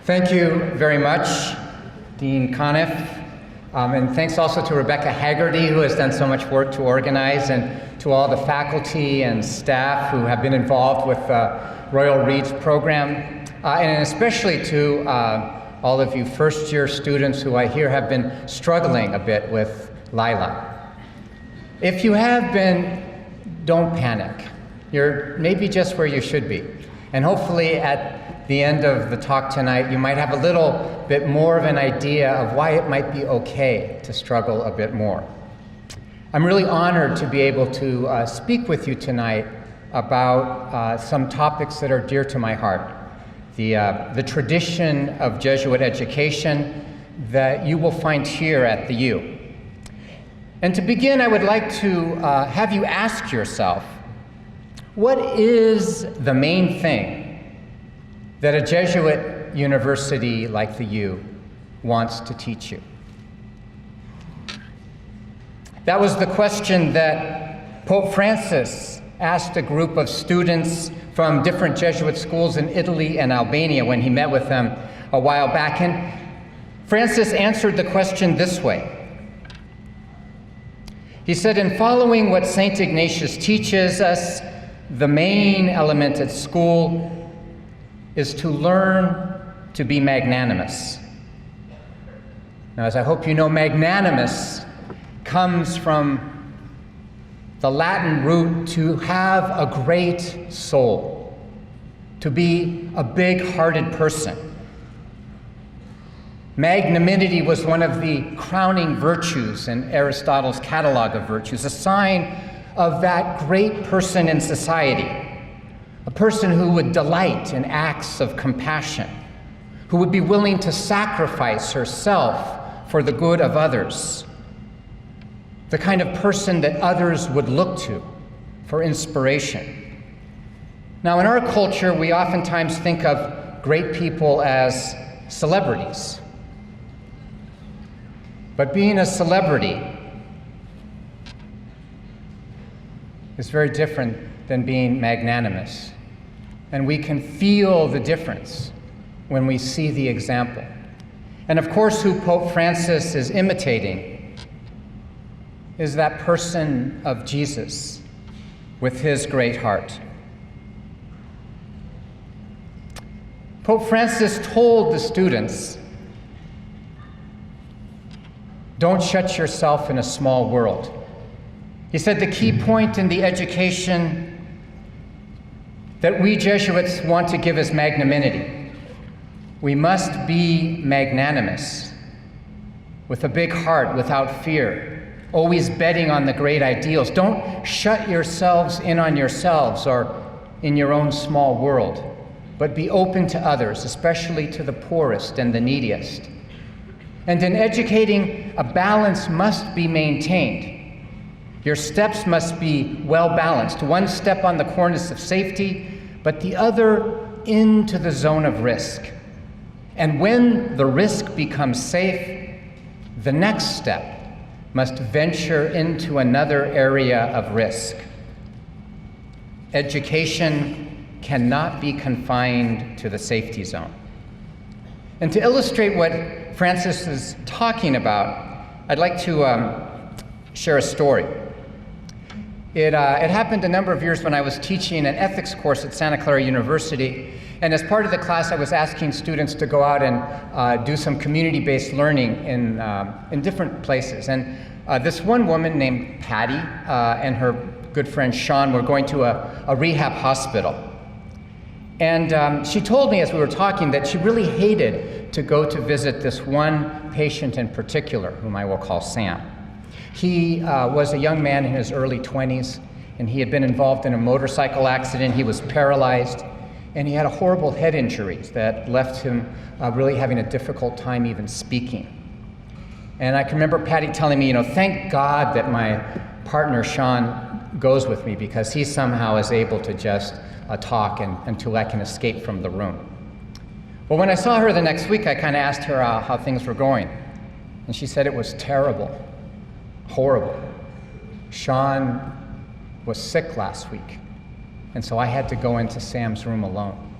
Thank you very much, Dean Conniff, and thanks also to Rebecca Haggerty, who has done so much work to organize, and to all the faculty and staff who have been involved with Royal Reed's program, and especially to all of you first-year students who I hear have been struggling a bit with Lila. If you have been, don't panic. You're maybe just where you should be. And hopefully at the end of the talk tonight, you might have a little bit more of an idea of why it might be okay to struggle a bit more. I'm really honored to be able to speak with you tonight about some topics that are dear to my heart. The tradition of Jesuit education that you will find here at the U. And to begin, I would like to have you ask yourself, what is the main thing that a Jesuit university like the U wants to teach you? That was the question that Pope Francis asked a group of students from different Jesuit schools in Italy and Albania when he met with them a while back. And Francis answered the question this way. He said, in following what St. Ignatius teaches us, the main element at school is to learn to be magnanimous. Now, as I hope you know, magnanimous comes from the Latin root to have a great soul, to be a big-hearted person. Magnanimity was one of the crowning virtues in Aristotle's catalog of virtues, a sign of that great person in society, a person who would delight in acts of compassion, who would be willing to sacrifice herself for the good of others, the kind of person that others would look to for inspiration. Now, in our culture, we oftentimes think of great people as celebrities. But being a celebrity is very different than being magnanimous. And we can feel the difference when we see the example. And of course, who Pope Francis is imitating is that person of Jesus with his great heart. Pope Francis told the students, don't shut yourself in a small world. He said the key point in the education that we Jesuits want to give is magnanimity. We must be magnanimous, with a big heart, without fear, always betting on the great ideals. Don't shut yourselves in on yourselves or in your own small world, but be open to others, especially to the poorest and the neediest. And in educating, a balance must be maintained. Your steps must be well balanced. One step on the cornice of safety, but the other into the zone of risk. And when the risk becomes safe, the next step must venture into another area of risk. Education cannot be confined to the safety zone. And to illustrate what Francis is talking about, I'd like to share a story. It happened a number of years when I was teaching an ethics course at Santa Clara University, and as part of the class I was asking students to go out and do some community-based learning in different places. And this one woman named Patty and her good friend Sean were going to a rehab hospital. And she told me as we were talking that she really hated to go to visit this one patient in particular, whom I will call Sam. He was a young man in his early 20s, and he had been involved in a motorcycle accident. He was paralyzed, and he had a horrible head injury that left him really having a difficult time even speaking. And I can remember Patty telling me, thank God that my partner Sean goes with me, because he somehow is able to just talk until I can escape from the room. Well, when I saw her the next week, I kind of asked her how things were going. And she said it was terrible, horrible. Sean was sick last week, and so I had to go into Sam's room alone.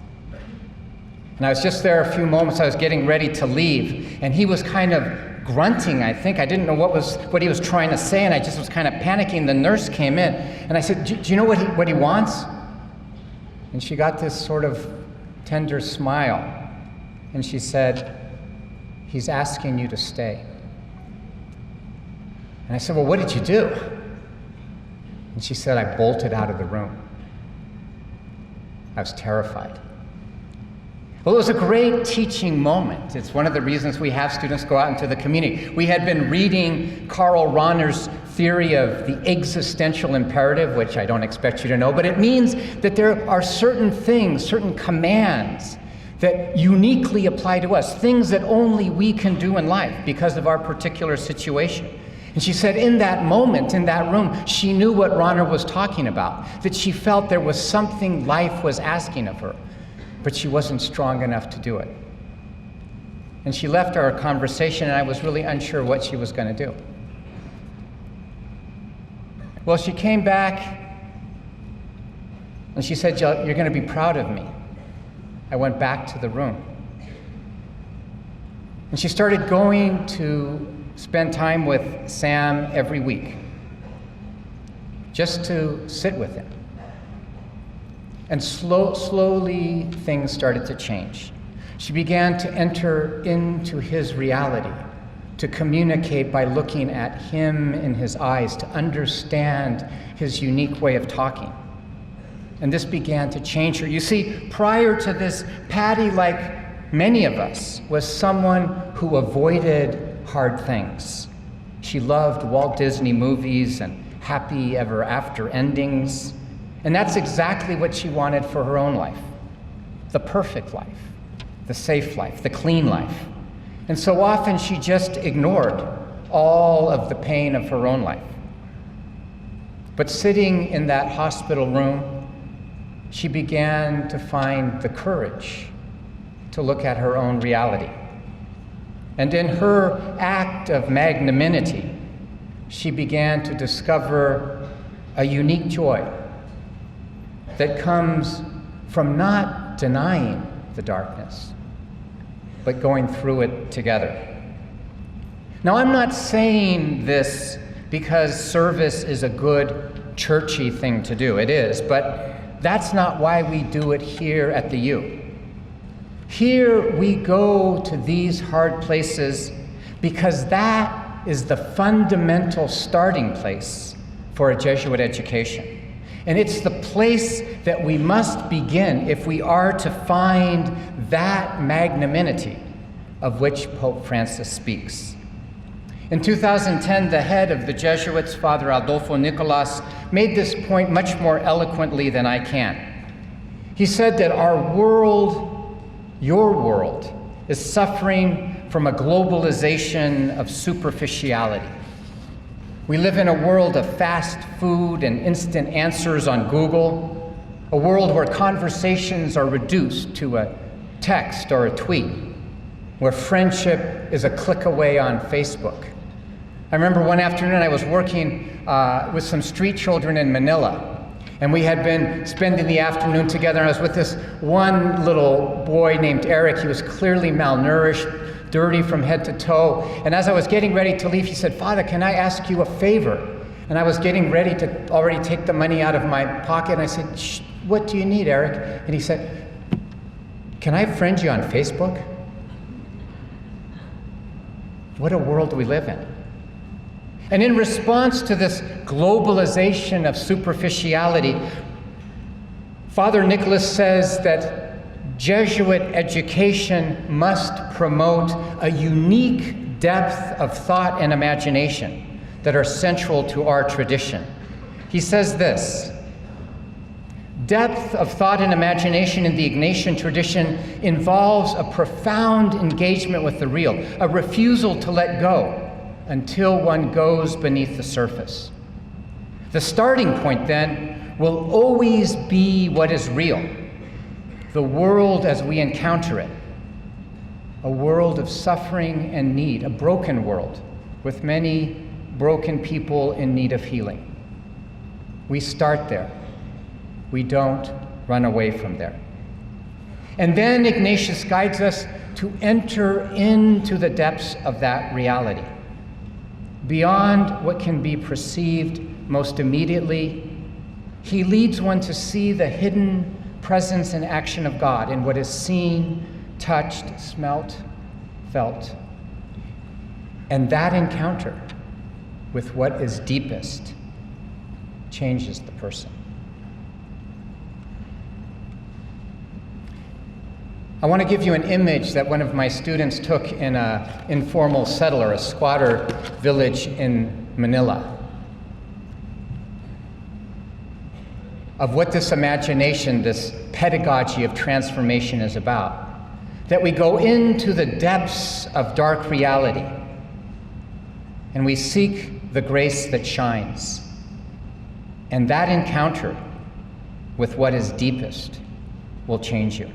And I was just there a few moments. I was getting ready to leave, and he was kind of grunting, I think. I didn't know what he was trying to say, and I just was kind of panicking. The nurse came in, and I said, do you know what he wants? And she got this sort of tender smile, and she said, he's asking you to stay. And I said, well, what did you do? And she said, I bolted out of the room. I was terrified. Well, it was a great teaching moment. It's one of the reasons we have students go out into the community. We had been reading Karl Rahner's theory of the existential imperative, which I don't expect you to know, but it means that there are certain things, certain commands that uniquely apply to us, things that only we can do in life because of our particular situation. And she said in that moment, in that room, she knew what Rahner was talking about, that she felt there was something life was asking of her, but she wasn't strong enough to do it. And she left our conversation, and I was really unsure what she was going to do. Well, she came back, and she said, you're going to be proud of me. I went back to the room. And she started going to spend time with Sam every week, just to sit with him. And slowly things started to change. She began to enter into his reality, to communicate by looking at him in his eyes, to understand his unique way of talking. And this began to change her. You see, prior to this, Patty, like many of us, was someone who avoided hard things. She loved Walt Disney movies and happy ever after endings. And that's exactly what she wanted for her own life. The perfect life, the safe life, the clean life. And so often she just ignored all of the pain of her own life. But sitting in that hospital room, she began to find the courage to look at her own reality. And in her act of magnanimity, she began to discover a unique joy that comes from not denying the darkness, but going through it together. Now, I'm not saying this because service is a good, churchy thing to do. It is, but that's not why we do it here at the U. Here we go to these hard places because that is the fundamental starting place for a Jesuit education. And it's the place that we must begin if we are to find that magnanimity of which Pope Francis speaks. In 2010, the head of the Jesuits, Father Adolfo Nicolas, made this point much more eloquently than I can. He said that our world, your world, is suffering from a globalization of superficiality. We live in a world of fast food and instant answers on Google, a world where conversations are reduced to a text or a tweet, where friendship is a click away on Facebook. I remember one afternoon I was working with some street children in Manila, and we had been spending the afternoon together, and I was with this one little boy named Eric. He was clearly malnourished, dirty from head to toe. And as I was getting ready to leave, he said, "Father, can I ask you a favor?" And I was getting ready to already take the money out of my pocket. And I said, "What do you need, Eric?" And he said, "Can I friend you on Facebook?" What a world we live in. And in response to this globalization of superficiality, Father Nicholas says that Jesuit education must promote a unique depth of thought and imagination that are central to our tradition. He says this: depth of thought and imagination in the Ignatian tradition involves a profound engagement with the real, a refusal to let go until one goes beneath the surface. The starting point, then, will always be what is real, the world as we encounter it, a world of suffering and need, a broken world with many broken people in need of healing. We start there. We don't run away from there. And then Ignatius guides us to enter into the depths of that reality, beyond what can be perceived most immediately. He leads one to see the hidden presence and action of God in what is seen, touched, smelt, felt. And that encounter with what is deepest changes the person. I want to give you an image that one of my students took in an informal settler, a squatter village in Manila, of what this imagination, this pedagogy of transformation is about. That we go into the depths of dark reality and we seek the grace that shines. And that encounter with what is deepest will change you.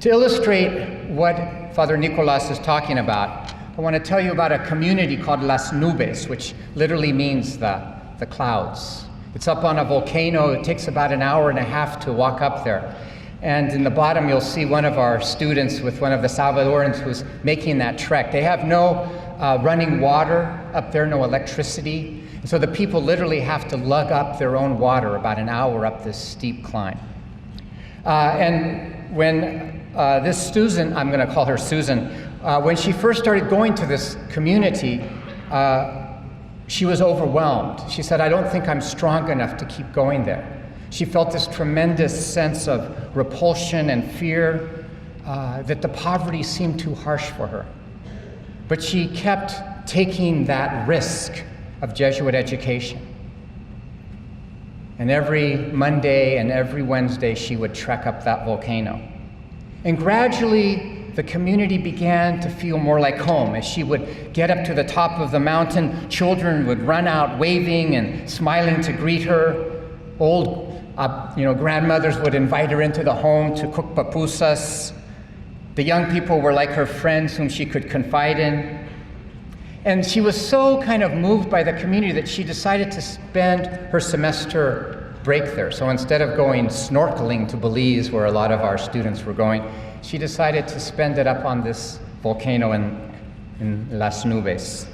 To illustrate what Father Nicolas is talking about, I want to tell you about a community called Las Nubes, which literally means the clouds. It's up on a volcano. It takes about an hour and a half to walk up there. And in the bottom, you'll see one of our students with one of the Salvadorans who's making that trek. They have no running water up there, no electricity. And so the people literally have to lug up their own water about an hour up this steep climb. And when this Susan, I'm going to call her Susan, when she first started going to this community, she was overwhelmed. She said, I don't think I'm strong enough to keep going there. She felt this tremendous sense of repulsion and fear, that the poverty seemed too harsh for her. But she kept taking that risk of Jesuit education. And every Monday and every Wednesday, she would trek up that volcano. And gradually, the community began to feel more like home. As she would get up to the top of the mountain, children would run out waving and smiling to greet her. Old grandmothers would invite her into the home to cook pupusas. The young people were like her friends whom she could confide in. And she was so kind of moved by the community that she decided to spend her semester break there. So instead of going snorkeling to Belize, where a lot of our students were going, she decided to spend it up on this volcano in Las Nubes.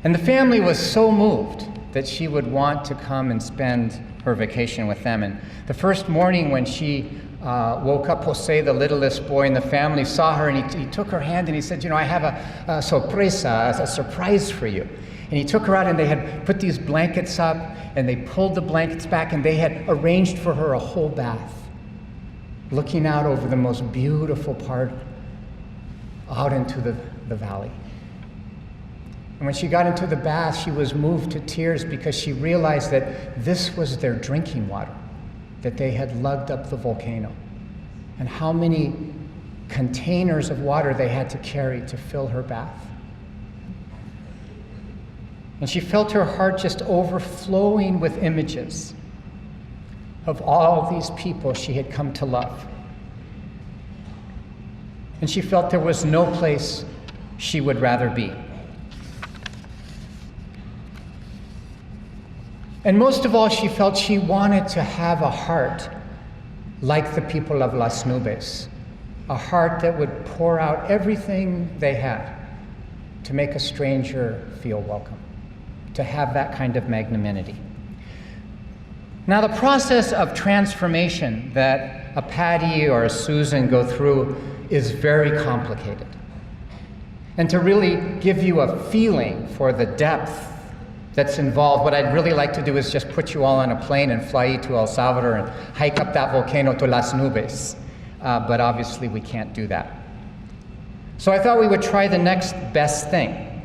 And the family was so moved that she would want to come and spend her vacation with them. And the first morning when she woke up, Jose, the littlest boy in the family, saw her, and he took her hand and he said, I have a sorpresa, a surprise for you. And he took her out, and they had put these blankets up, and they pulled the blankets back, and they had arranged for her a whole bath, looking out over the most beautiful part out into the valley. And when she got into the bath, she was moved to tears because she realized that this was their drinking water that they had lugged up the volcano, and how many containers of water they had to carry to fill her bath. And she felt her heart just overflowing with images of all these people she had come to love. And she felt there was no place she would rather be. And most of all, she felt she wanted to have a heart like the people of Las Nubes, a heart that would pour out everything they had to make a stranger feel welcome, to have that kind of magnanimity. Now, the process of transformation that a Patty or a Susan go through is very complicated. And to really give you a feeling for the depth that's involved, what I'd really like to do is just put you all on a plane and fly you to El Salvador and hike up that volcano to Las Nubes. But obviously we can't do that. So I thought we would try the next best thing,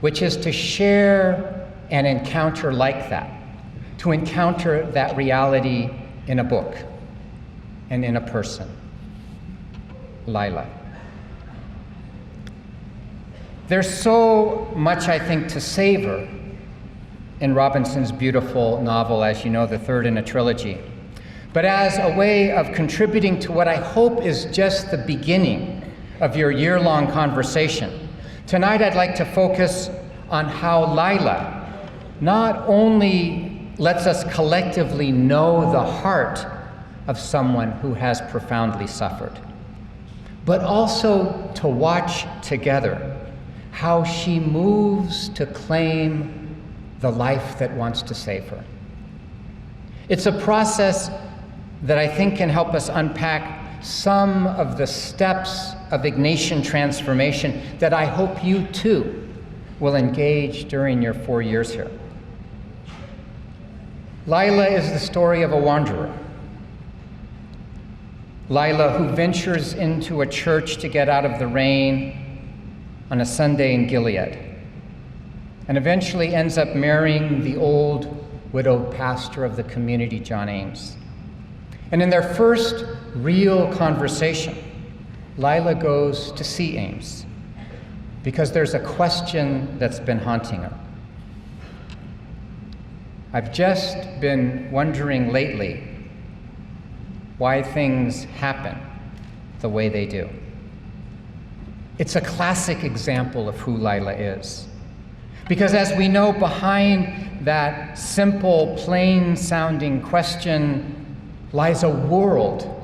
which is to share an encounter like that, to encounter that reality in a book and in a person. Lila. There's so much, I think, to savor in Robinson's beautiful novel, as you know, the third in a trilogy. But as a way of contributing to what I hope is just the beginning of your year-long conversation, tonight I'd like to focus on how Lila not only lets us collectively know the heart of someone who has profoundly suffered, but also to watch together how she moves to claim the life that wants to save her. It's a process that I think can help us unpack some of the steps of Ignatian transformation that I hope you too will engage during your 4 years here. Lila is the story of a wanderer. Lila, who ventures into a church to get out of the rain on a Sunday in Gilead, and eventually ends up marrying the old widowed pastor of the community, John Ames. And in their first real conversation, Lila goes to see Ames because there's a question that's been haunting her. I've just been wondering lately why things happen the way they do. It's a classic example of who Lila is. Because as we know, behind that simple, plain-sounding question lies a world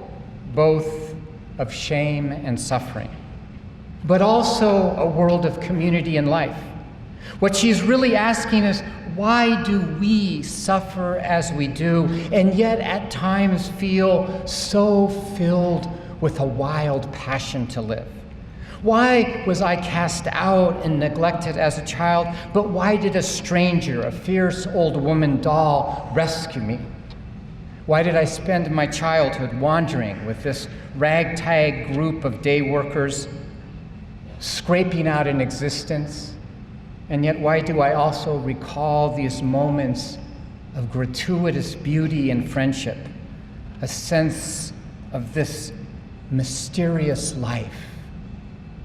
both of shame and suffering, but also a world of community and life. What she's really asking is, why do we suffer as we do, and yet at times feel so filled with a wild passion to live? Why was I cast out and neglected as a child, but why did a stranger, a fierce old woman doll, rescue me? Why did I spend my childhood wandering with this ragtag group of day workers, scraping out an existence? And yet why do I also recall these moments of gratuitous beauty and friendship, a sense of this mysterious life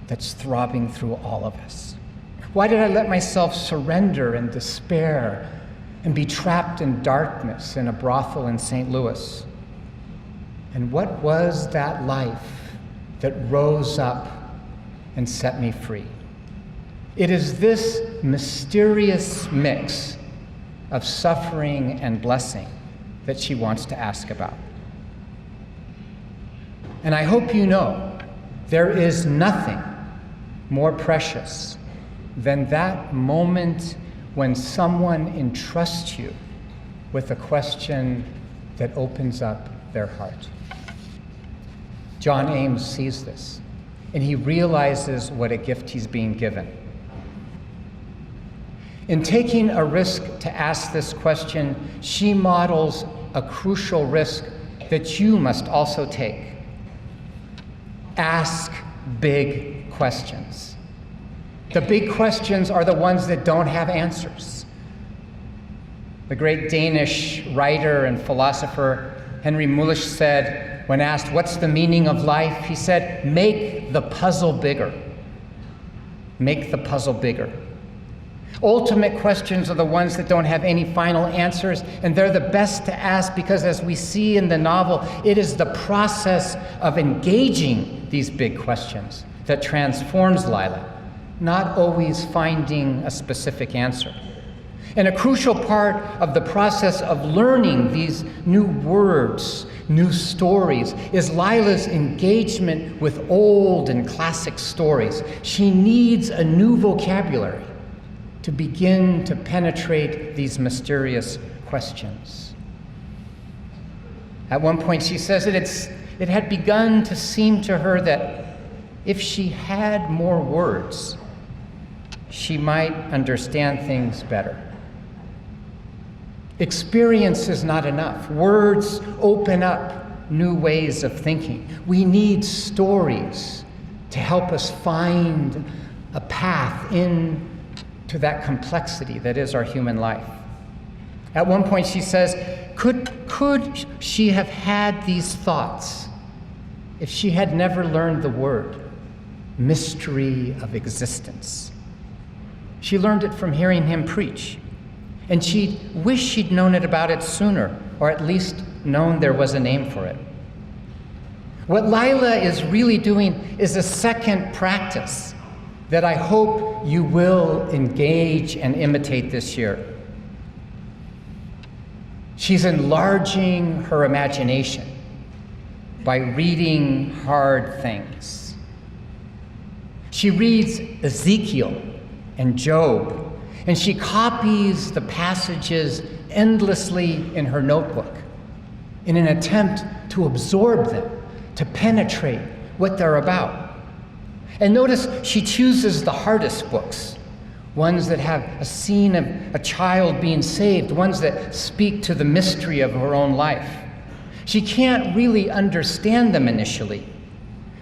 that's throbbing through all of us? Why did I let myself surrender in despair and be trapped in darkness in a brothel in St. Louis? And what was that life that rose up and set me free? It is this mysterious mix of suffering and blessing that she wants to ask about. And I hope you know there is nothing more precious than that moment when someone entrusts you with a question that opens up their heart. John Ames sees this, and he realizes what a gift he's being given. In taking a risk to ask this question, she models a crucial risk that you must also take. Ask big questions. The big questions are the ones that don't have answers. The great Danish writer and philosopher Henry Mulisch said, when asked, "What's the meaning of life?" he said, "Make the puzzle bigger. Make the puzzle bigger." Ultimate questions are the ones that don't have any final answers, and they're the best to ask because, as we see in the novel, it is the process of engaging these big questions that transforms Lila, not always finding a specific answer. And a crucial part of the process of learning these new words, new stories, is Lila's engagement with old and classic stories. She needs a new vocabulary to begin to penetrate these mysterious questions. At one point she says that it had begun to seem to her that if she had more words, she might understand things better. Experience is not enough. Words open up new ways of thinking. We need stories to help us find a path into that complexity that is our human life. At one point she says, could she have had these thoughts if she had never learned the word mystery of existence? She learned it from hearing him preach, and she wished she'd known about it sooner, or at least known there was a name for it. What Lila is really doing is a second practice that I hope you will engage and imitate this year. She's enlarging her imagination by reading hard things. She reads Ezekiel and Job, and she copies the passages endlessly in her notebook in an attempt to absorb them, to penetrate what they're about. And notice she chooses the hardest books, ones that have a scene of a child being saved, ones that speak to the mystery of her own life. She can't really understand them initially,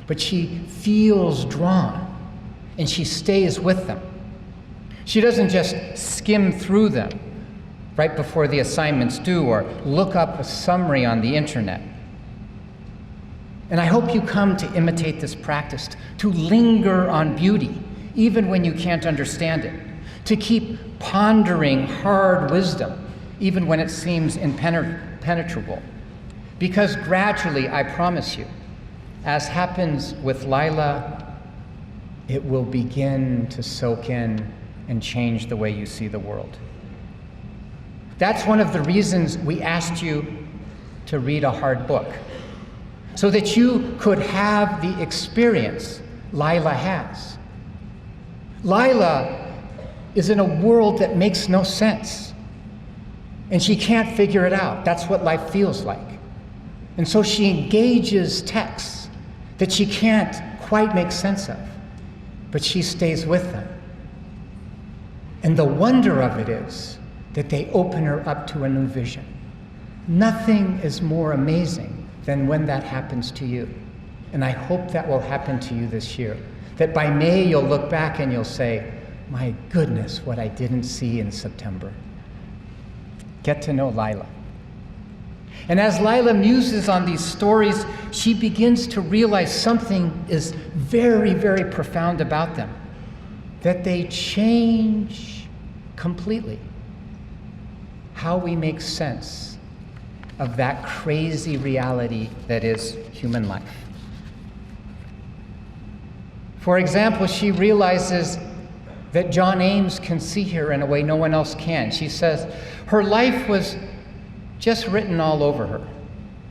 but she feels drawn, and she stays with them. She doesn't just skim through them right before the assignments due or look up a summary on the internet. And I hope you come to imitate this practice, to linger on beauty, even when you can't understand it, to keep pondering hard wisdom, even when it seems impenetrable. Because gradually, I promise you, as happens with Lila, it will begin to soak in and change the way you see the world. That's one of the reasons we asked you to read a hard book, so that you could have the experience Lila has. Lila is in a world that makes no sense, and she can't figure it out. That's what life feels like. And so she engages texts that she can't quite make sense of, but she stays with them. And the wonder of it is that they open her up to a new vision. Nothing is more amazing than when that happens to you. And I hope that will happen to you this year. That by May you'll look back and you'll say, my goodness, what I didn't see in September. Get to know Lila. And as Lila muses on these stories, she begins to realize something is very, very profound about them. That they change completely how we make sense of that crazy reality that is human life. For example, she realizes that John Ames can see her in a way no one else can. She says her life was just written all over her.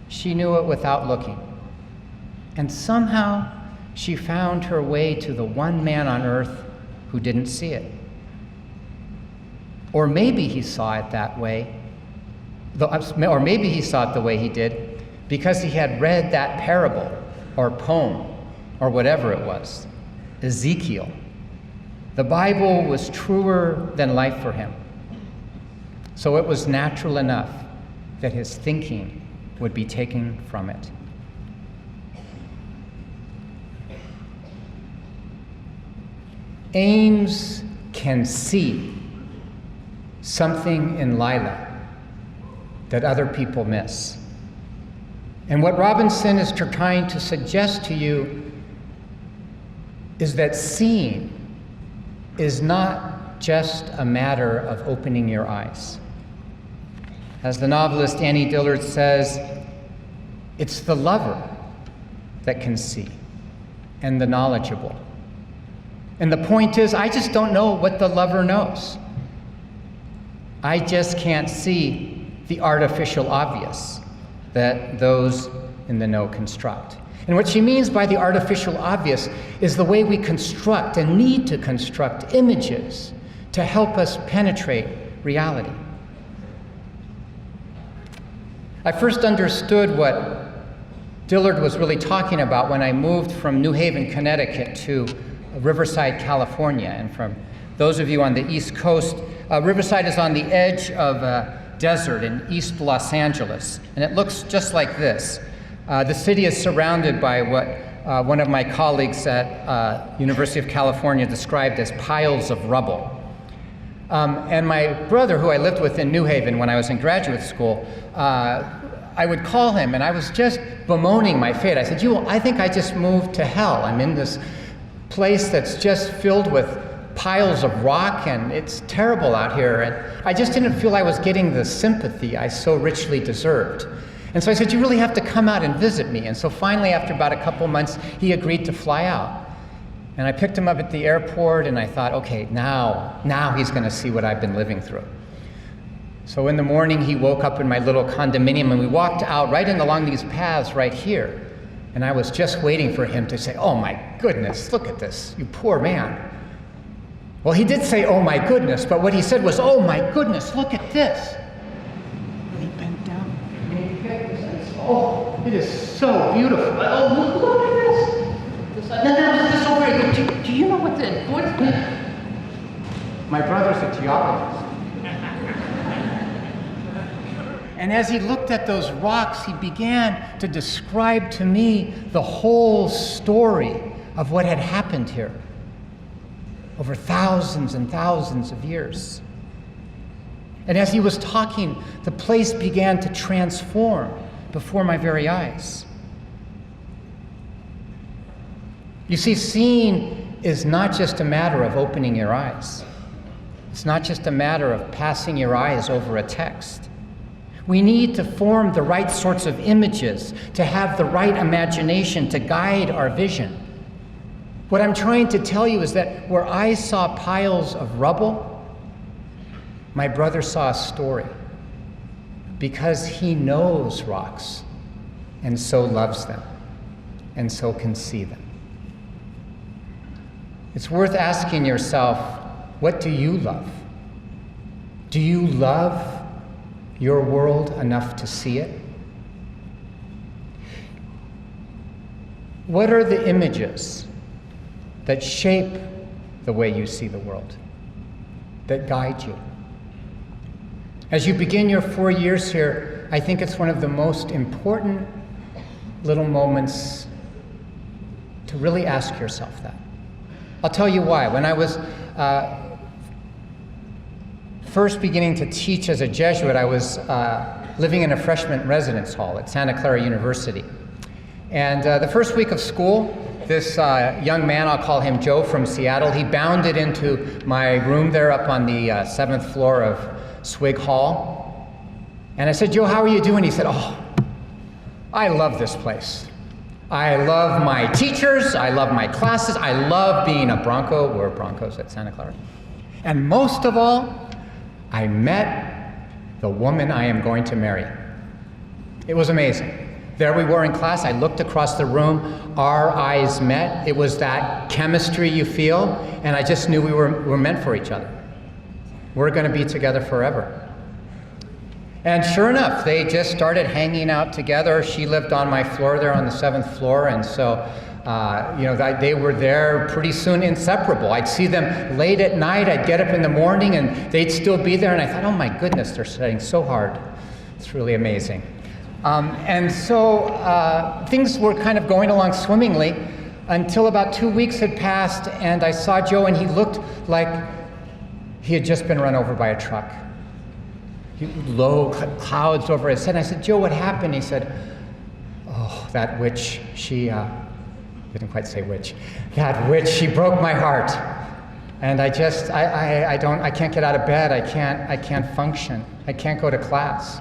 She knew it without looking. And somehow she found her way to the one man on earth who didn't see it. Or maybe he saw it that way, or maybe he saw it the way he did because he had read that parable or poem or whatever it was, Ezekiel. The Bible was truer than life for him. So it was natural enough that his thinking would be taken from it. Ames can see something in Lila that other people miss. And what Robinson is trying to suggest to you is that seeing is not just a matter of opening your eyes. As the novelist Annie Dillard says, it's the lover that can see, and the knowledgeable. And the point is, I just don't know what the lover knows. I just can't see the artificial obvious that those in the know construct. And what she means by the artificial obvious is the way we construct and need to construct images to help us penetrate reality. I first understood what Dillard was really talking about when I moved from New Haven, Connecticut to Riverside, California. And from those of you on the East Coast, Riverside is on the edge of a desert in East Los Angeles, and it looks just like this. The city is surrounded by what one of my colleagues at University of California described as piles of rubble. And my brother, who I lived with in New Haven when I was in graduate school, I would call him, and I was just bemoaning my fate. I said, I think I just moved to hell. I'm in this place that's just filled with piles of rock, and it's terrible out here. And I just didn't feel I was getting the sympathy I so richly deserved. And so I said, you really have to come out and visit me. And so finally, after about a couple months, he agreed to fly out. And I picked him up at the airport, and I thought, okay, now he's going to see what I've been living through. So in the morning, he woke up in my little condominium, and we walked out right in along these paths right here And I was just waiting for him to say, "Oh my goodness, look at this, you poor man." Well, he did say, "Oh my goodness," but what he said was, "Oh my goodness, look at this." And he bent down and he picked this and said, "Oh, it is so beautiful. Oh, look at this. That was so very good. Do you know what the importance?" My brother's a geologist. And as he looked at those rocks, he began to describe to me the whole story of what had happened here over thousands and thousands of years. And as he was talking, the place began to transform before my very eyes. You see, seeing is not just a matter of opening your eyes. It's not just a matter of passing your eyes over a text. We need to form the right sorts of images, to have the right imagination to guide our vision. What I'm trying to tell you is that where I saw piles of rubble, my brother saw a story, because he knows rocks and so loves them and so can see them. It's worth asking yourself, what do you love? Do you love your world enough to see it? What are the images that shape the way you see the world, that guide you? As you begin your 4 years here, I think it's one of the most important little moments to really ask yourself that. I'll tell you why. When I was first beginning to teach as a Jesuit, I was living in a freshman residence hall at Santa Clara University. And the first week of school, this young man, I'll call him Joe from Seattle, he bounded into my room there up on the 7th floor of Swig Hall. And I said, "Joe, how are you doing?" He said, "Oh, I love this place. I love my teachers, I love my classes, I love being a Bronco." We're Broncos at Santa Clara. "And most of all, I met the woman I am going to marry." It was amazing. There we were in class. I looked across the room. Our eyes met. It was that chemistry you feel, and I just knew we were meant for each other. We're going to be together forever. And sure enough, they just started hanging out together. She lived on my floor there on the 7th floor, and so they were there pretty soon, inseparable. I'd see them late at night. I'd get up in the morning, and they'd still be there. And I thought, oh my goodness, they're studying so hard. It's really amazing. And so things were kind of going along swimmingly until about 2 weeks had passed, and I saw Joe, and he looked like he had just been run over by a truck. Low clouds over his head. And I said, "Joe, what happened?" He said, "Oh, that witch, she didn't quite say which. That witch, she broke my heart. And I can't get out of bed. I can't function. I can't go to class."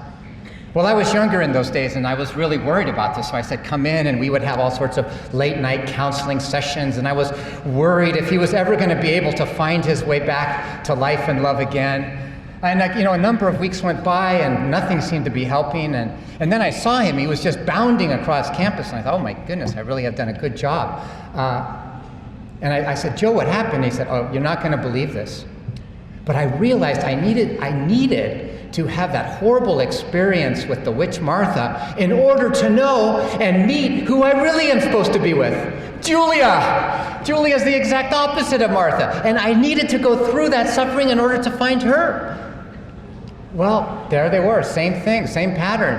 Well, I was younger in those days, and I was really worried about this. So I said, "Come in," and we would have all sorts of late night counseling sessions. And I was worried if he was ever going to be able to find his way back to life and love again. And a number of weeks went by, and nothing seemed to be helping. And then I saw him. He was just bounding across campus. And I thought, oh my goodness, I really have done a good job. And I said, "Joe, what happened?" He said, "Oh, you're not going to believe this. But I realized I needed to have that horrible experience with the witch Martha in order to know and meet who I really am supposed to be with. Julia! Julia's the exact opposite of Martha. And I needed to go through that suffering in order to find her." Well, there they were, same thing, same pattern.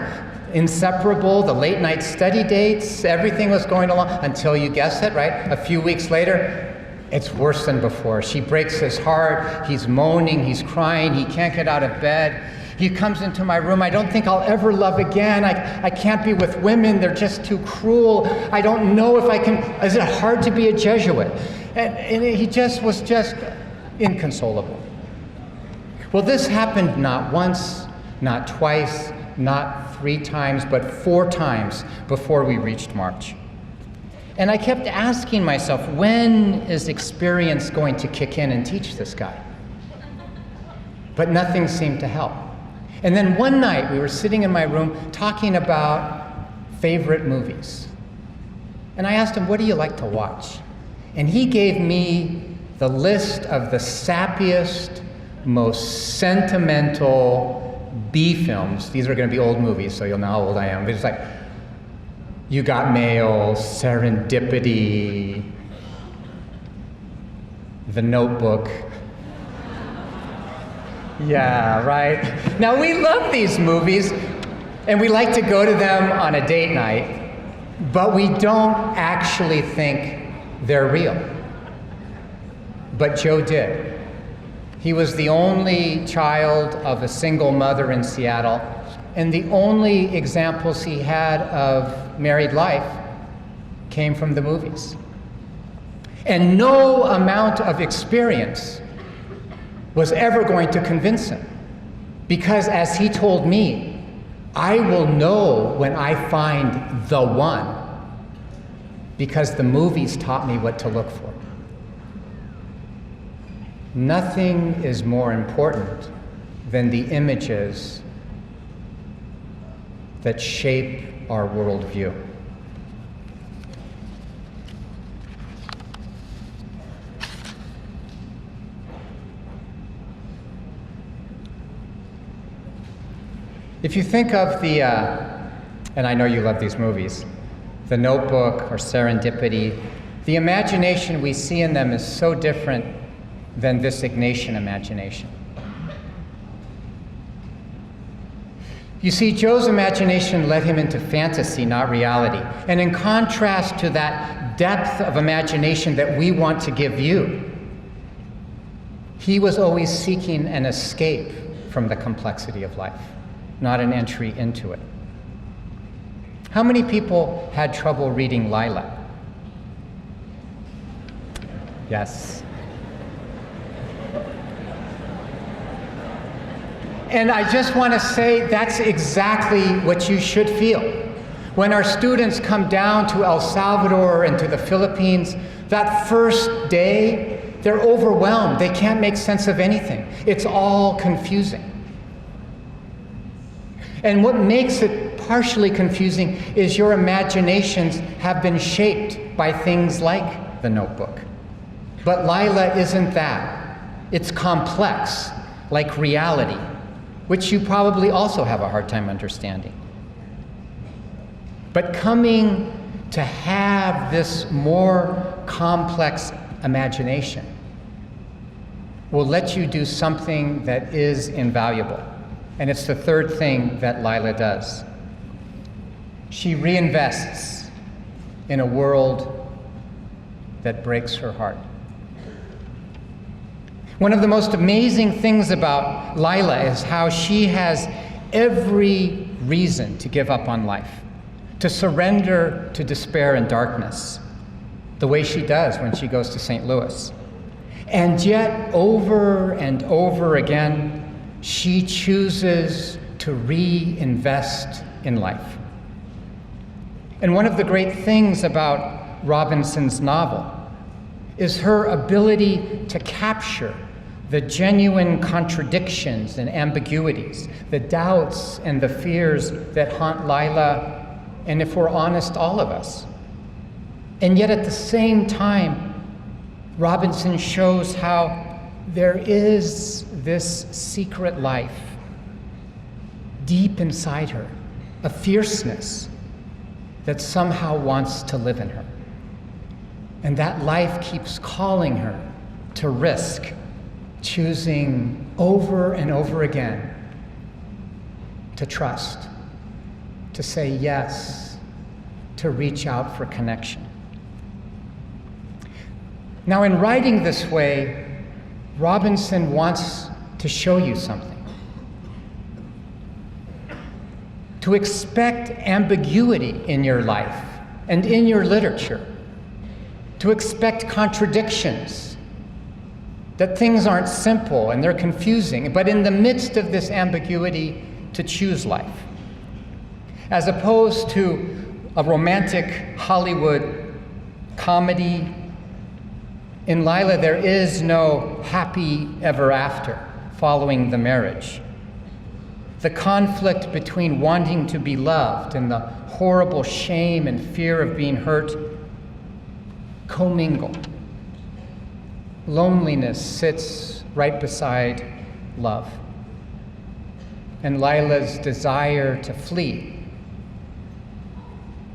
Inseparable, the late night study dates, everything was going along until you guessed it, right? A few weeks later, it's worse than before. She breaks his heart, he's moaning, he's crying, he can't get out of bed. He comes into my room. "I don't think I'll ever love again. I can't be with women. They're just too cruel. I don't know if I can. Is it hard to be a Jesuit?" And he was just inconsolable. Well, this happened not once, not twice, not 3 times, but 4 times before we reached March. And I kept asking myself, when is experience going to kick in and teach this guy? But nothing seemed to help. And then one night we were sitting in my room talking about favorite movies. And I asked him, what do you like to watch? And he gave me the list of the sappiest, most sentimental B films. These are going to be old movies, so you'll know how old I am. But it's like, You Got Mail, Serendipity, The Notebook. Yeah, right? Now, we love these movies, and we like to go to them on a date night, but we don't actually think they're real. But Joe did. He was the only child of a single mother in Seattle, and the only examples he had of married life came from the movies. And no amount of experience was ever going to convince him. Because as he told me, I will know when I find the one, because the movies taught me what to look for. Nothing is more important than the images that shape our worldview. If you think of the, and I know you love these movies, The Notebook or Serendipity, the imagination we see in them is so different than this Ignatian imagination. You see, Joe's imagination led him into fantasy, not reality. And in contrast to that depth of imagination that we want to give you, he was always seeking an escape from the complexity of life, not an entry into it. How many people had trouble reading Lila? Yes. And I just want to say that's exactly what you should feel. When our students come down to El Salvador and to the Philippines, that first day, they're overwhelmed. They can't make sense of anything. It's all confusing. And what makes it partially confusing is your imaginations have been shaped by things like The Notebook. But Lila isn't that. It's complex, like reality, which you probably also have a hard time understanding. But coming to have this more complex imagination will let you do something that is invaluable. And it's the third thing that Lila does. She reinvests in a world that breaks her heart. One of the most amazing things about Lila is how she has every reason to give up on life, to surrender to despair and darkness, the way she does when she goes to St. Louis. And yet, over and over again, she chooses to reinvest in life. And one of the great things about Robinson's novel is her ability to capture the genuine contradictions and ambiguities, the doubts and the fears that haunt Lila, and if we're honest, all of us. And yet at the same time, Robinson shows how there is this secret life deep inside her, a fierceness that somehow wants to live in her. And that life keeps calling her to risk, choosing over and over again to trust, to say yes, to reach out for connection. Now, in writing this way, Robinson wants to show you something. To expect ambiguity in your life and in your literature. To expect contradictions, that things aren't simple and they're confusing, but in the midst of this ambiguity, to choose life. As opposed to a romantic Hollywood comedy, in Lila there is no happy ever after following the marriage. The conflict between wanting to be loved and the horrible shame and fear of being hurt commingle. Loneliness sits right beside love. And Lila's desire to flee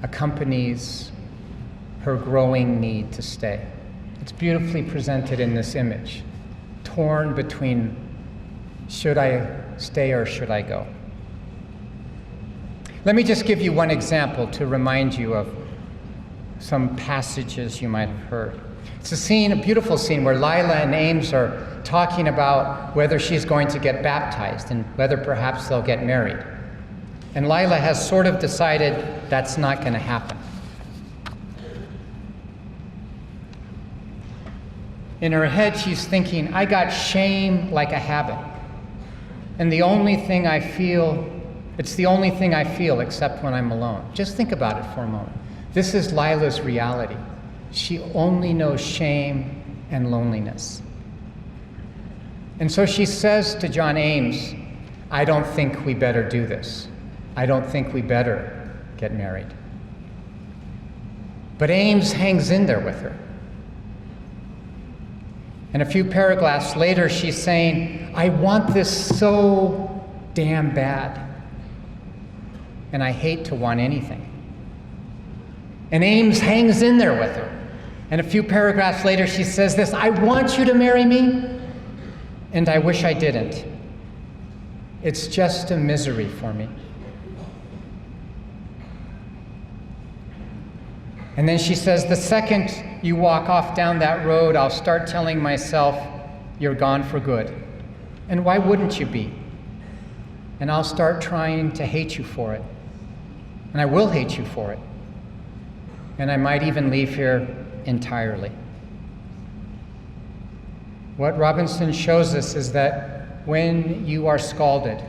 accompanies her growing need to stay. It's beautifully presented in this image, torn between should I stay or should I go? Let me just give you one example to remind you of some passages you might have heard. It's a scene, a beautiful scene, where Lila and Ames are talking about whether she's going to get baptized and whether perhaps they'll get married. And Lila has sort of decided that's not going to happen. In her head, she's thinking, I got shame like a habit. And the only thing I feel, it's the only thing I feel except when I'm alone. Just think about it for a moment. This is Lila's reality. She only knows shame and loneliness. And so she says to John Ames, I don't think we better do this. I don't think we better get married. But Ames hangs in there with her. And a few paragraphs later, she's saying, I want this so damn bad. And I hate to want anything. And Ames hangs in there with her. And a few paragraphs later, she says this, I want you to marry me, and I wish I didn't. It's just a misery for me. And then she says, the second you walk off down that road, I'll start telling myself, you're gone for good. And why wouldn't you be? And I'll start trying to hate you for it. And I will hate you for it. And I might even leave here entirely. What Robinson shows us is that when you are scalded,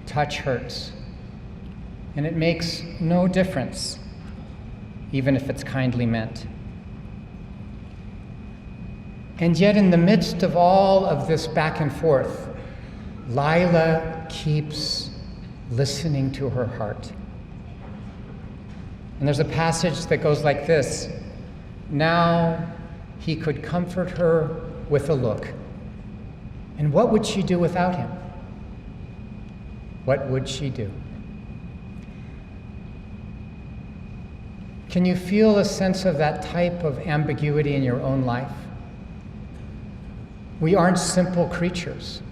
touch hurts. And it makes no difference, even if it's kindly meant. And yet in the midst of all of this back and forth, Lila keeps listening to her heart. And there's a passage that goes like this, now he could comfort her with a look. And what would she do without him? What would she do? Can you feel a sense of that type of ambiguity in your own life? We aren't simple creatures.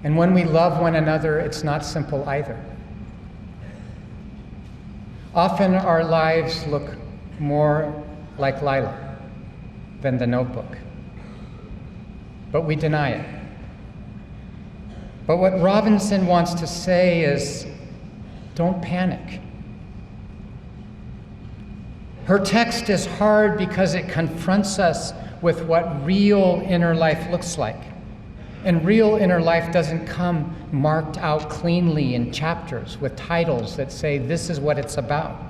And when we love one another, it's not simple either. Often our lives look more like Lila than the Notebook. But we deny it. But what Robinson wants to say is, don't panic. Her text is hard because it confronts us with what real inner life looks like. And real inner life doesn't come marked out cleanly in chapters with titles that say this is what it's about.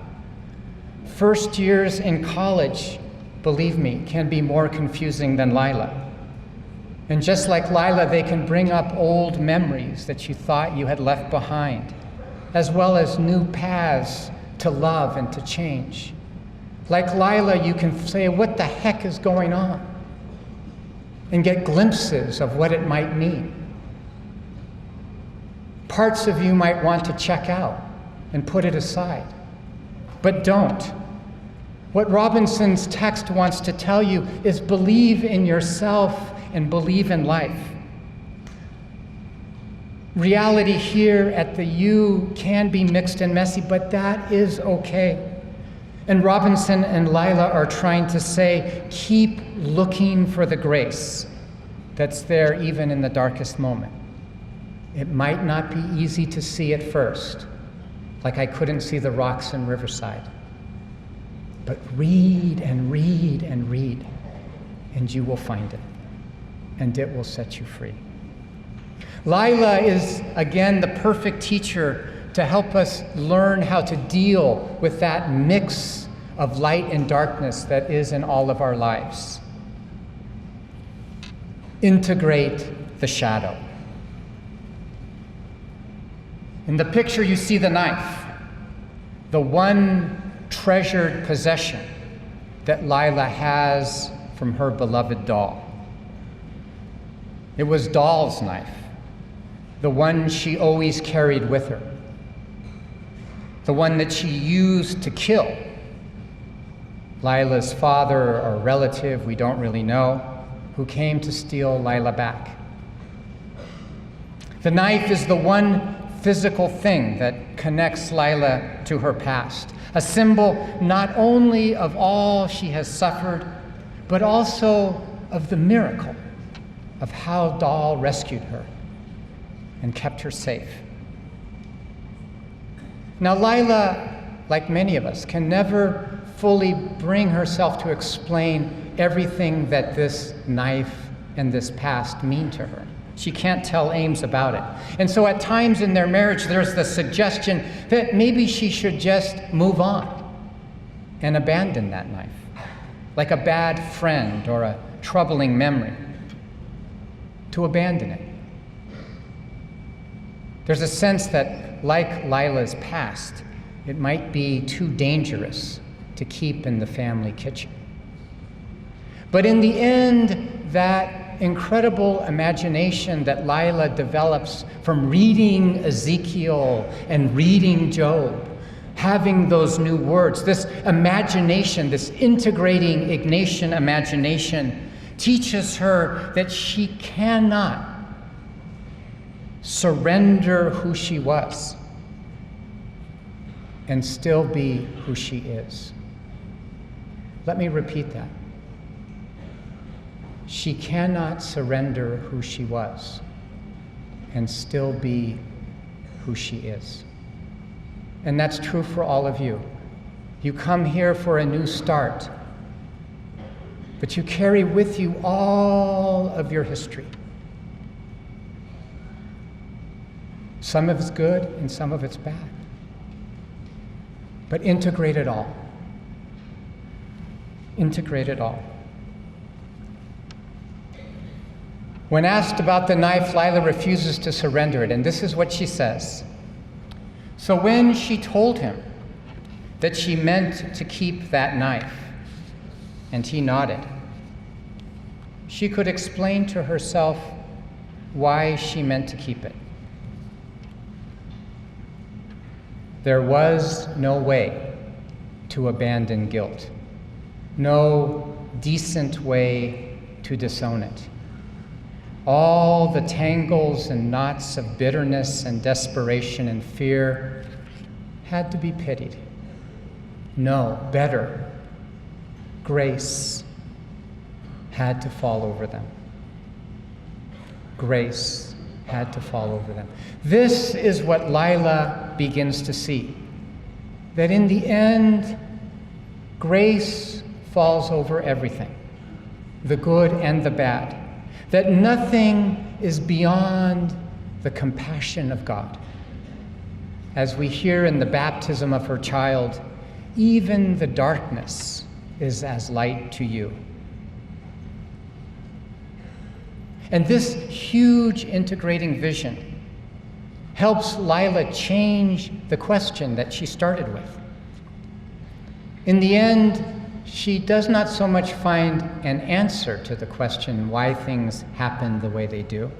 First years in college, believe me, can be more confusing than Lila. And just like Lila, they can bring up old memories that you thought you had left behind, as well as new paths to love and to change. Like Lila, you can say, what the heck is going on? And get glimpses of what it might mean. Parts of you might want to check out and put it aside, but don't. What Robinson's text wants to tell you is believe in yourself and believe in life. Reality here at the U can be mixed and messy, but that is okay. And Robinson and Lila are trying to say, keep looking for the grace that's there even in the darkest moment. It might not be easy to see at first, like I couldn't see the rocks in Riverside. But read and read and read, and you will find it, and it will set you free. Lila is, again, the perfect teacher to help us learn how to deal with that mix of light and darkness that is in all of our lives. Integrate the shadow. In the picture, you see the knife, the one treasured possession that Lila has from her beloved doll. It was Doll's knife, the one she always carried with her, the one that she used to kill Lila's father or relative, we don't really know, who came to steal Lila back. The knife is the one physical thing that connects Lila to her past, a symbol not only of all she has suffered, but also of the miracle of how Doll rescued her and kept her safe. Now, Lila, like many of us, can never fully bring herself to explain everything that this knife and this past mean to her. She can't tell Ames about it. And so at times in their marriage, there's the suggestion that maybe she should just move on and abandon that knife, like a bad friend or a troubling memory, to abandon it. There's a sense that, like Lila's past, it might be too dangerous to keep in the family kitchen. But in the end, that incredible imagination that Lila develops from reading Ezekiel and reading Job, having those new words, this imagination, this integrating Ignatian imagination, teaches her that she cannot surrender who she was and still be who she is. Let me repeat that. She cannot surrender who she was and still be who she is. And that's true for all of you. You come here for a new start, but you carry with you all of your history. Some of it's good and some of it's bad. But integrate it all. Integrate it all. When asked about the knife, Lila refuses to surrender it, and this is what she says. So when she told him that she meant to keep that knife, and he nodded, she could explain to herself why she meant to keep it. There was no way to abandon guilt, no decent way to disown it. All the tangles and knots of bitterness and desperation and fear had to be pitied. No, better, grace had to fall over them. Grace had to fall over them. This is what Lila begins to see, that in the end, grace falls over everything, the good and the bad, that nothing is beyond the compassion of God. As we hear in the baptism of her child, even the darkness is as light to you. And this huge integrating vision helps Lila change the question that she started with. In the end, she does not so much find an answer to the question why things happen the way they do,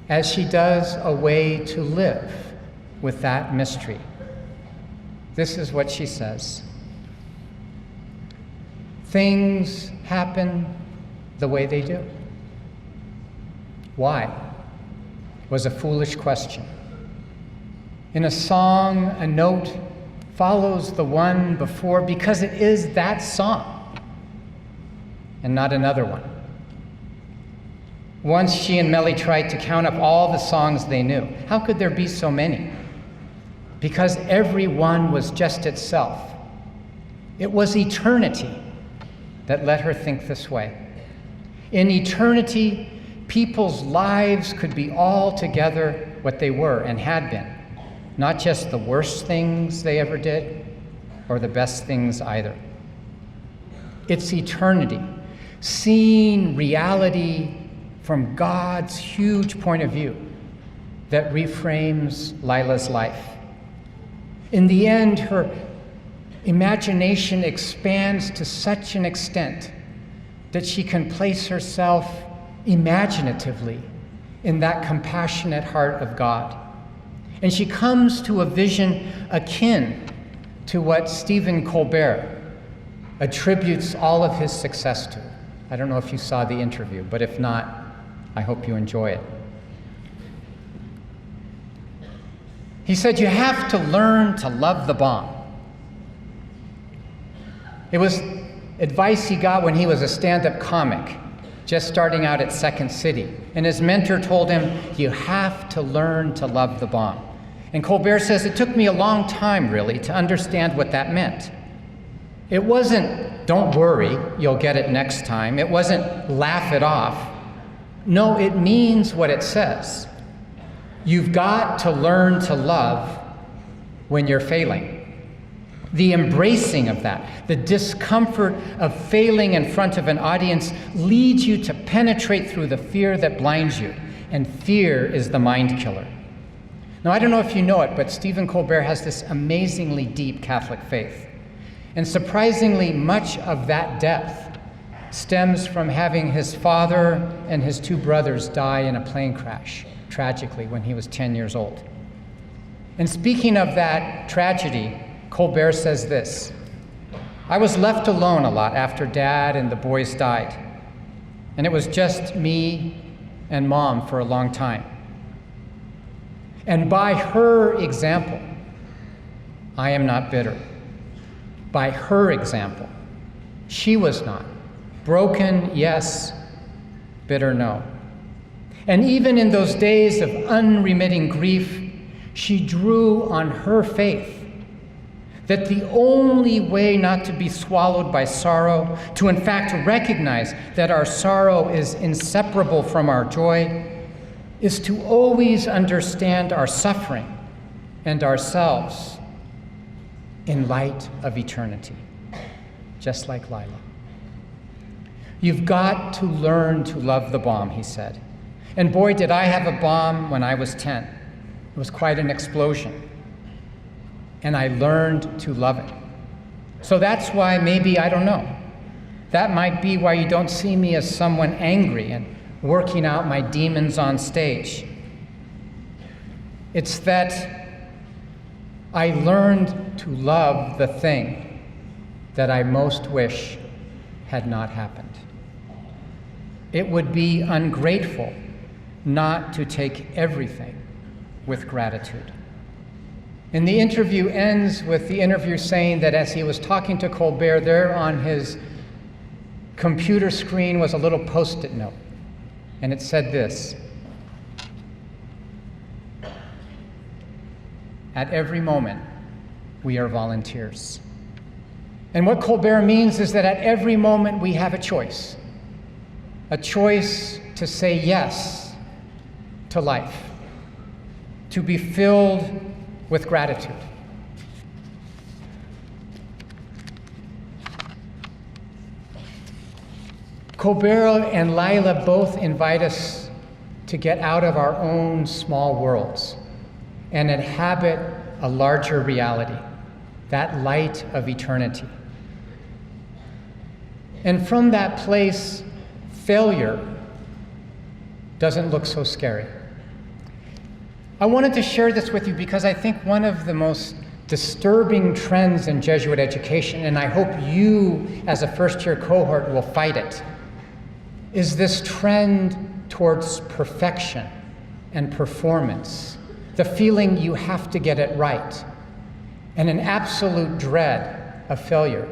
as she does a way to live with that mystery. This is what she says. Things happen the way they do. Why? Was a foolish question. In a song, a note follows the one before because it is that song and not another one. Once she and Melly tried to count up all the songs they knew. How could there be so many? Because every one was just itself. It was eternity that let her think this way. In eternity, people's lives could be altogether what they were and had been, not just the worst things they ever did or the best things either. It's eternity, seeing reality from God's huge point of view that reframes Lila's life. In the end, her imagination expands to such an extent that she can place herself imaginatively in that compassionate heart of God. And she comes to a vision akin to what Stephen Colbert attributes all of his success to. I don't know if you saw the interview, but if not, I hope you enjoy it. He said, "You have to learn to love the bomb." It was advice he got when he was a stand-up comic, just starting out at Second City. And his mentor told him, "You have to learn to love the bomb." And Colbert says, "It took me a long time, really, to understand what that meant. It wasn't, 'Don't worry, you'll get it next time.' It wasn't, 'Laugh it off.' No, it means what it says. You've got to learn to love when you're failing. The embracing of that, the discomfort of failing in front of an audience leads you to penetrate through the fear that blinds you, and fear is the mind killer." Now, I don't know if you know it, but Stephen Colbert has this amazingly deep Catholic faith. And surprisingly, much of that depth stems from having his father and his two brothers die in a plane crash, tragically, when he was 10 years old. And speaking of that tragedy, Colbert says this: "I was left alone a lot after Dad and the boys died, and it was just me and Mom for a long time. And by her example, I am not bitter. By her example, she was not. Broken, yes. Bitter, no. And even in those days of unremitting grief, she drew on her faith that the only way not to be swallowed by sorrow, to in fact recognize that our sorrow is inseparable from our joy, is to always understand our suffering and ourselves in light of eternity, just like Lila. You've got to learn to love the bomb," he said. And boy, did I have a bomb when I was 10. It was quite an explosion. And I learned to love it. So that's why maybe, I don't know, that might be why you don't see me as someone angry and working out my demons on stage. It's that I learned to love the thing that I most wish had not happened. It would be ungrateful not to take everything with gratitude. And the interview ends with the interviewer saying that as he was talking to Colbert, there on his computer screen was a little Post-it note. And it said this: "At every moment, we are volunteers." And what Colbert means is that at every moment we have a choice to say yes to life, to be filled with gratitude. Colbert and Lila both invite us to get out of our own small worlds and inhabit a larger reality, that light of eternity. And from that place, failure doesn't look so scary. I wanted to share this with you because I think one of the most disturbing trends in Jesuit education, and I hope you as a first-year cohort will fight it, is this trend towards perfection and performance, the feeling you have to get it right, and an absolute dread of failure.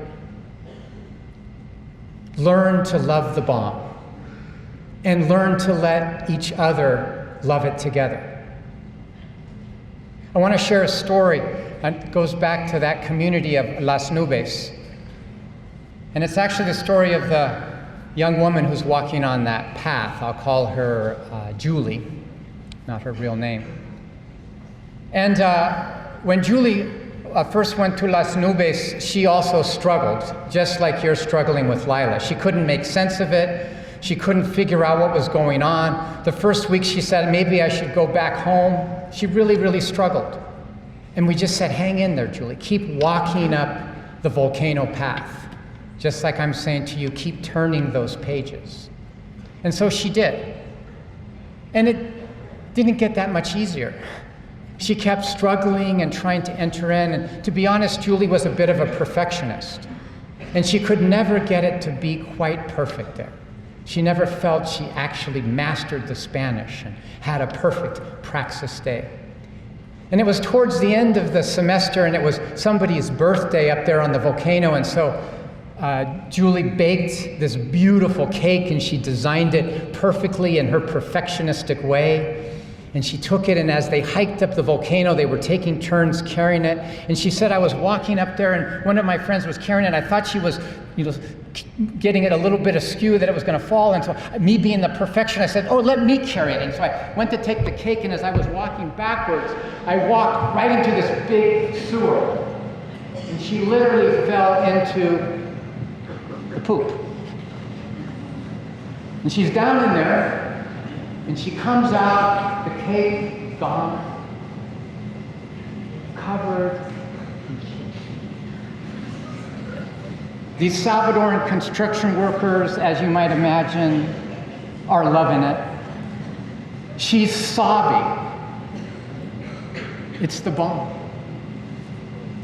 Learn to love the bomb, and learn to let each other love it together. I want to share a story that goes back to that community of Las Nubes. And it's actually the story of the young woman who's walking on that path. I'll call her Julie, not her real name. And when Julie first went to Las Nubes, she also struggled, just like you're struggling with Lila. She couldn't make sense of it. She couldn't figure out what was going on. The first week she said, maybe I should go back home. She really, really struggled. And we just said, hang in there, Julie. Keep walking up the volcano path. Just like I'm saying to you, keep turning those pages. And so she did. And it didn't get that much easier. She kept struggling and trying to enter in. And to be honest, Julie was a bit of a perfectionist. And she could never get it to be quite perfect there. She never felt she actually mastered the Spanish and had a perfect praxis day. And it was towards the end of the semester, and it was somebody's birthday up there on the volcano, and so Julie baked this beautiful cake, and she designed it perfectly in her perfectionistic way. And she took it, and as they hiked up the volcano, they were taking turns carrying it. And she said, I was walking up there, and one of my friends was carrying it. I thought she was, getting it a little bit askew, that it was going to fall. And so me being the perfectionist, I said, oh, let me carry it. And so I went to take the cake, and as I was walking backwards, I walked right into this big sewer. And she literally fell into the poop. And she's down in there, and she comes out, the cake gone, covered in shit. These Salvadoran construction workers, as you might imagine, are loving it. She's sobbing. It's the bomb.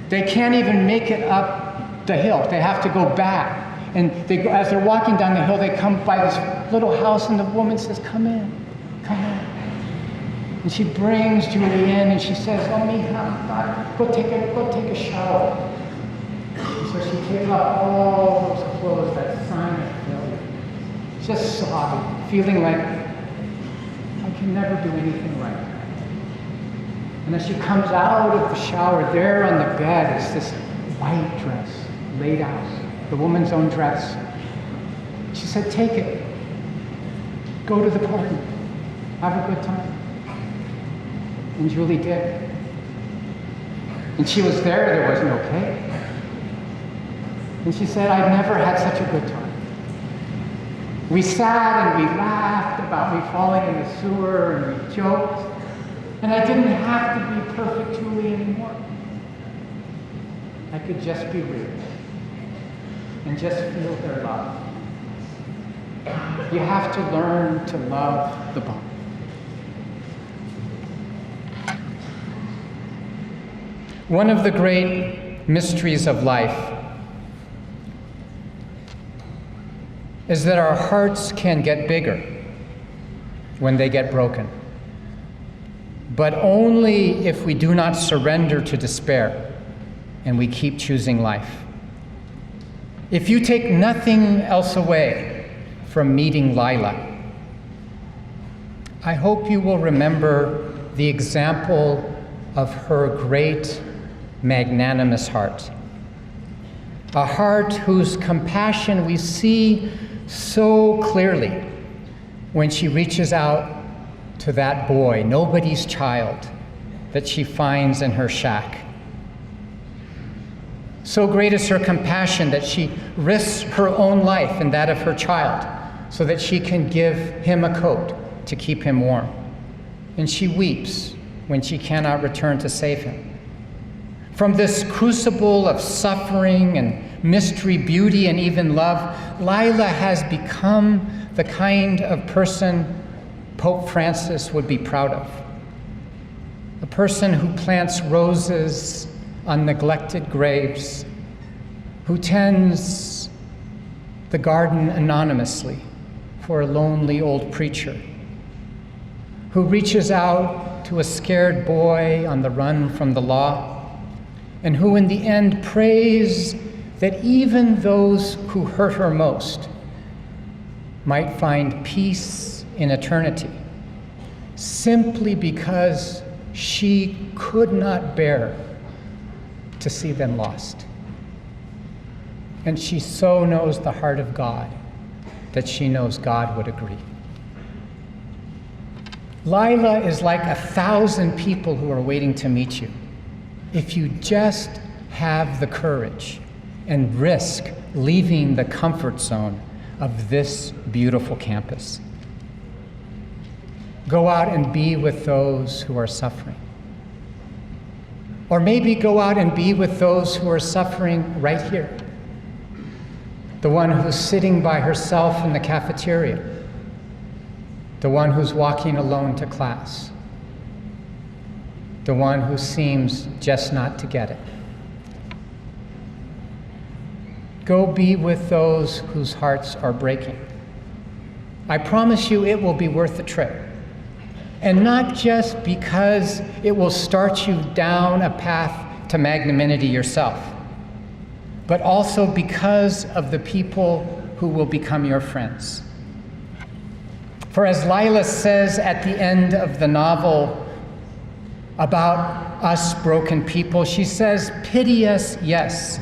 They can't even make it up the hill. They have to go back. And as they're walking down the hill, they come by this little house, and the woman says, come in. Come in. And she brings Julie in, and she says, oh, mija, go take a shower. And so she takes off all those clothes, that sign of failure. Just sobbing, feeling like, I can never do anything right. And as she comes out of the shower, there on the bed is this white dress laid out, the woman's own dress. She said, take it. Go to the party. Have a good time. And Julie did. And she was there was no cake. And she said, I've never had such a good time. We sat and we laughed about me falling in the sewer, and we joked. And I didn't have to be perfect Julie anymore. I could just be real and just feel their love. You have to learn to love the bomb. One of the great mysteries of life is that our hearts can get bigger when they get broken, but only if we do not surrender to despair and we keep choosing life. If you take nothing else away from meeting Lila, I hope you will remember the example of her great magnanimous heart. A heart whose compassion we see so clearly when she reaches out to that boy, nobody's child, that she finds in her shack. So great is her compassion that she risks her own life and that of her child so that she can give him a coat to keep him warm. And she weeps when she cannot return to save him. From this crucible of suffering and mystery, beauty, and even love, Lila has become the kind of person Pope Francis would be proud of. A person who plants roses on neglected graves, who tends the garden anonymously for a lonely old preacher, who reaches out to a scared boy on the run from the law, and who in the end prays that even those who hurt her most might find peace in eternity, simply because she could not bear to see them lost. And she so knows the heart of God that she knows God would agree. Lila is like 1,000 people who are waiting to meet you. If you just have the courage and risk leaving the comfort zone of this beautiful campus. Go out and be with those who are suffering. Or maybe go out and be with those who are suffering right here. The one who's sitting by herself in the cafeteria. The one who's walking alone to class. The one who seems just not to get it. Go be with those whose hearts are breaking. I promise you it will be worth the trip. And not just because it will start you down a path to magnanimity yourself, but also because of the people who will become your friends. For as Lila says at the end of the novel about us broken people, she says, "Pity us, yes,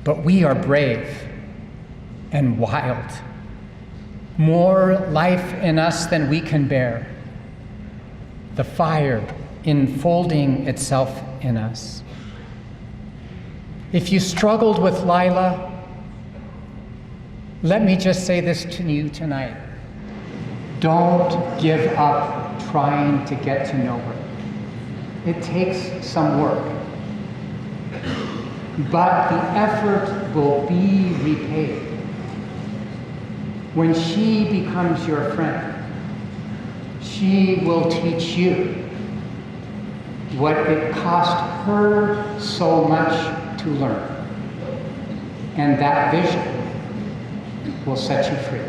but we are brave and wild. More life in us than we can bear. The fire enfolding itself in us." If you struggled with Lila, let me just say this to you tonight. Don't give up trying to get to know her. It takes some work. But the effort will be repaid. When she becomes your friend, she will teach you what it cost her so much to learn. And that vision will set you free.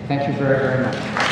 Thank you very, very much.